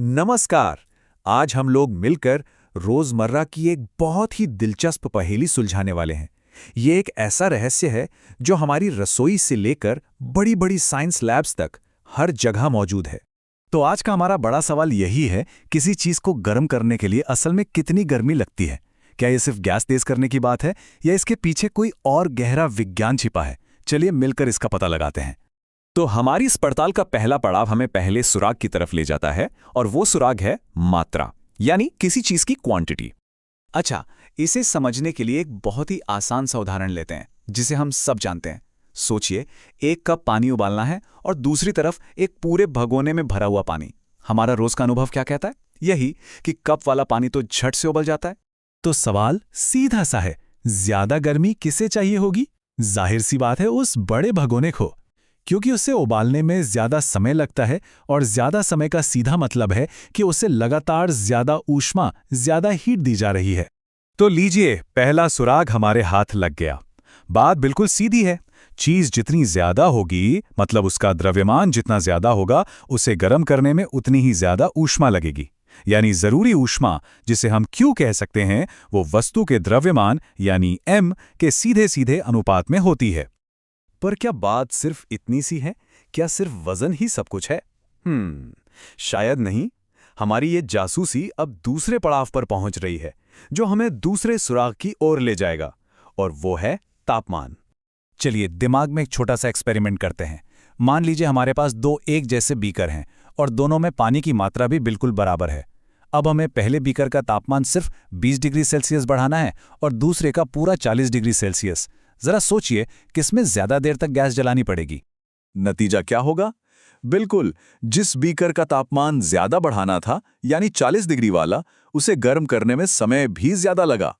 नमस्कार। आज हम लोग मिलकर रोजमर्रा की एक बहुत ही दिलचस्प पहेली सुलझाने वाले हैं। ये एक ऐसा रहस्य है जो हमारी रसोई से लेकर बड़ी-बड़ी साइंस लैब्स तक हर जगह मौजूद है। तो आज का हमारा बड़ा सवाल यही है, किसी चीज को गर्म करने के लिए असल में कितनी गर्मी लगती है? क्या ये सिर्फ गैस तेज करने की बात है या इसके पीछे कोई और गहरा विज्ञान छिपा है? चलिए मिलकर इसका पता लगाते हैं। तो हमारी इस पड़ताल का पहला पड़ाव हमें पहले सुराग की तरफ ले जाता है और वो सुराग है मात्रा, यानी किसी चीज की क्वांटिटी। अच्छा, इसे समझने के लिए एक बहुत ही आसान सा उदाहरण लेते हैं जिसे हम सब जानते हैं। सोचिए, एक कप पानी उबालना है और दूसरी तरफ एक पूरे भगोने में भरा हुआ पानी। हमारा रोज का अनुभव क्या कहता है? यही कि कप वाला पानी तो झट से उबल जाता है। तो सवाल सीधा सा है, ज्यादा गर्मी किसे चाहिए होगी? जाहिर सी बात है, उस बड़े भगोने को, क्योंकि उसे उबालने में ज्यादा समय लगता है और ज्यादा समय का सीधा मतलब है कि उसे लगातार ज्यादा ऊष्मा, ज्यादा हीट दी जा रही है। तो लीजिए, पहला सुराग हमारे हाथ लग गया। बात बिल्कुल सीधी है। चीज जितनी ज्यादा होगी, मतलब उसका द्रव्यमान जितना ज्यादा होगा, उसे गर्म करने में उतनी ही ज्यादा ऊष्मा लगेगी। यानी जरूरी ऊष्मा, जिसे हम Q कह सकते हैं, वो वस्तु के द्रव्यमान यानी M के सीधे सीधे अनुपात में होती है। पर क्या बात सिर्फ इतनी सी है? क्या सिर्फ वजन ही सब कुछ है? शायद नहीं। हमारी ये जासूसी अब दूसरे पड़ाव पर पहुंच रही है, जो हमें दूसरे सुराग की ओर ले जाएगा, और वो है तापमान। चलिए दिमाग में एक छोटा सा एक्सपेरिमेंट करते हैं। मान लीजिए हमारे पास दो एक जैसे बीकर हैं और दोनों में पानी की मात्रा भी बिल्कुल बराबर है। अब हमें पहले बीकर का तापमान सिर्फ 20 डिग्री सेल्सियस बढ़ाना है और दूसरे का पूरा 40 डिग्री सेल्सियस। जरा सोचिए, किसमें ज्यादा देर तक गैस जलानी पड़ेगी? नतीजा क्या होगा? बिल्कुल, जिस बीकर का तापमान ज्यादा बढ़ाना था, यानी 40 डिग्री वाला, उसे गर्म करने में समय भी ज्यादा लगा।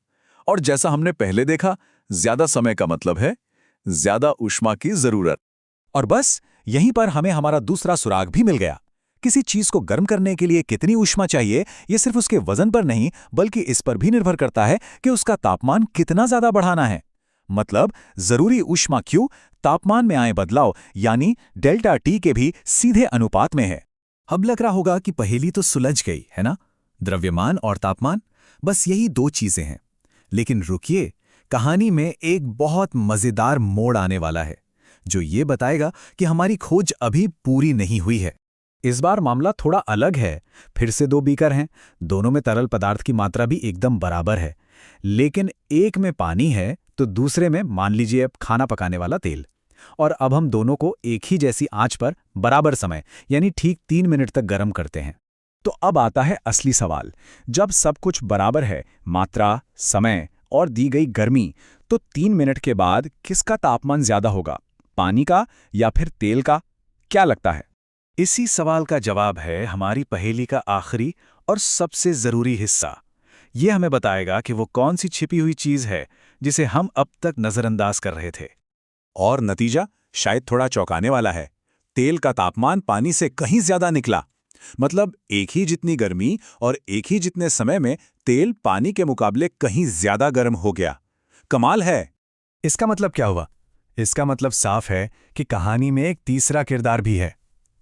और जैसा हमने पहले देखा, ज्यादा समय का मतलब है ज्यादा ऊष्मा की जरूरत। और बस यहीं पर हमें हमारा दूसरा सुराग भी मिल गया। किसी चीज को गर्म करने के लिए कितनी ऊष्मा चाहिए, ये सिर्फ उसके वजन पर नहीं, बल्कि इस पर भी निर्भर करता है कि उसका तापमान कितना ज्यादा बढ़ाना है। मतलब जरूरी ऊष्मा Q तापमान में आए बदलाव यानी डेल्टा T के भी सीधे अनुपात में है। अब लग रहा होगा कि पहेली तो सुलझ गई है ना? द्रव्यमान और तापमान, बस यही दो चीजें हैं। लेकिन रुकिए, कहानी में एक बहुत मजेदार मोड़ आने वाला है, जो ये बताएगा कि हमारी खोज अभी पूरी नहीं हुई है। इस बार मामला थोड़ा अलग है। फिर से दो बीकर हैं, दोनों में तरल पदार्थ की मात्रा भी एकदम बराबर है, लेकिन एक में पानी है तो दूसरे में मान लीजिए अब खाना पकाने वाला तेल। और अब हम दोनों को एक ही जैसी आंच पर बराबर समय यानी ठीक 3 मिनट तक गर्म करते हैं। तो अब आता है असली सवाल। जब सब कुछ बराबर है, मात्रा, समय और दी गई गर्मी, तो 3 मिनट के बाद किसका तापमान ज्यादा होगा, पानी का या फिर तेल का? क्या लगता है? इसी सवाल का जवाब है हमारी पहेली का आखिरी और सबसे जरूरी हिस्सा। ये हमें बताएगा कि वो कौन सी छिपी हुई चीज है जिसे हम अब तक नजरअंदाज कर रहे थे। और नतीजा शायद थोड़ा चौंकाने वाला है। तेल का तापमान पानी से कहीं ज्यादा निकला। मतलब एक ही जितनी गर्मी और एक ही जितने समय में तेल पानी के मुकाबले कहीं ज्यादा गर्म हो गया। कमाल है। इसका मतलब क्या हुआ? इसका मतलब साफ है कि कहानी में एक तीसरा किरदार भी है।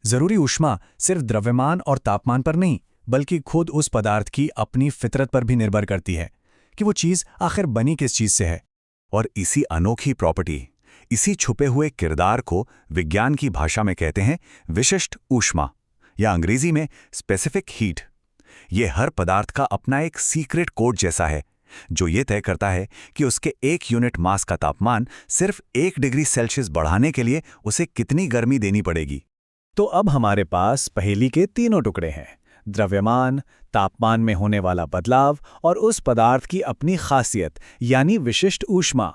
जरूरी ऊष्मा सिर्फ द्रव्यमान और तापमान पर नहीं, बल्कि खुद उस पदार्थ की अपनी फितरत पर भी निर्भर करती है कि वो चीज आखिर बनी किस चीज से है। और इसी अनोखी प्रॉपर्टी, इसी छुपे हुए किरदार को विज्ञान की भाषा में कहते हैं विशिष्ट ऊष्मा, या अंग्रेजी में स्पेसिफिक हीट। ये हर पदार्थ का अपना एक सीक्रेट कोड जैसा है, जो ये तय करता है कि उसके 1 यूनिट मास का तापमान सिर्फ 1 डिग्री सेल्सियस बढ़ाने के लिए उसे कितनी गर्मी देनी पड़ेगी। तो अब हमारे पास पहेली के तीनों टुकड़े हैं: द्रव्यमान, तापमान में होने वाला बदलाव और उस पदार्थ की अपनी खासियत यानी विशिष्ट ऊष्मा।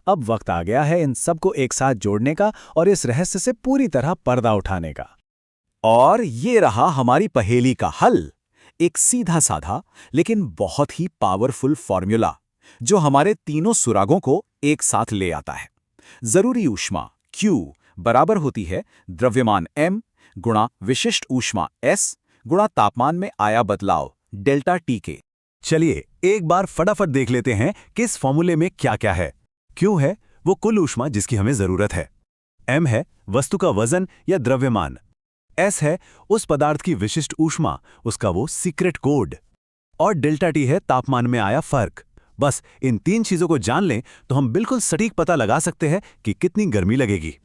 अब वक्त आ गया है इन सबको एक साथ जोड़ने का और इस रहस्य से पूरी तरह पर्दा उठाने का। और ये रहा हमारी पहेली का हल, एक सीधा साधा लेकिन बहुत ही पावरफुल फॉर्मूला, जो हमारे तीनों सुरागों को एक साथ ले आता है। जरूरी ऊष्मा Q बराबर होती है द्रव्यमान M गुणा विशिष्ट ऊष्मा S गुणा तापमान में आया बदलाव डेल्टा T के। चलिए एक बार फटाफट देख लेते हैं कि इस फॉर्मूले में क्या क्या है। Q है वो कुल ऊष्मा जिसकी हमें जरूरत है। M है वस्तु का वजन या द्रव्यमान। एस है उस पदार्थ की विशिष्ट ऊष्मा, उसका वो सीक्रेट कोड। और डेल्टा टी है तापमान में आया फर्क। बस इन 3 चीजों को जान लें तो हम बिल्कुल सटीक पता लगा सकते हैं कि कितनी गर्मी लगेगी।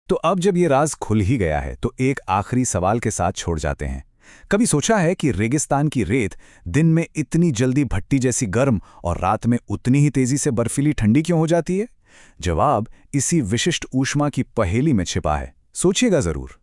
तो अब जब ये राज खुल ही गया है तो एक आखिरी सवाल के साथ छोड़ जाते हैं। कभी सोचा है कि रेगिस्तान की रेत दिन में इतनी जल्दी भट्टी जैसी गर्म और रात में उतनी ही तेजी से बर्फीली ठंडी क्यों हो जाती है? जवाब इसी विशिष्ट ऊष्मा की पहेली में छिपा है। सोचिएगा जरूर।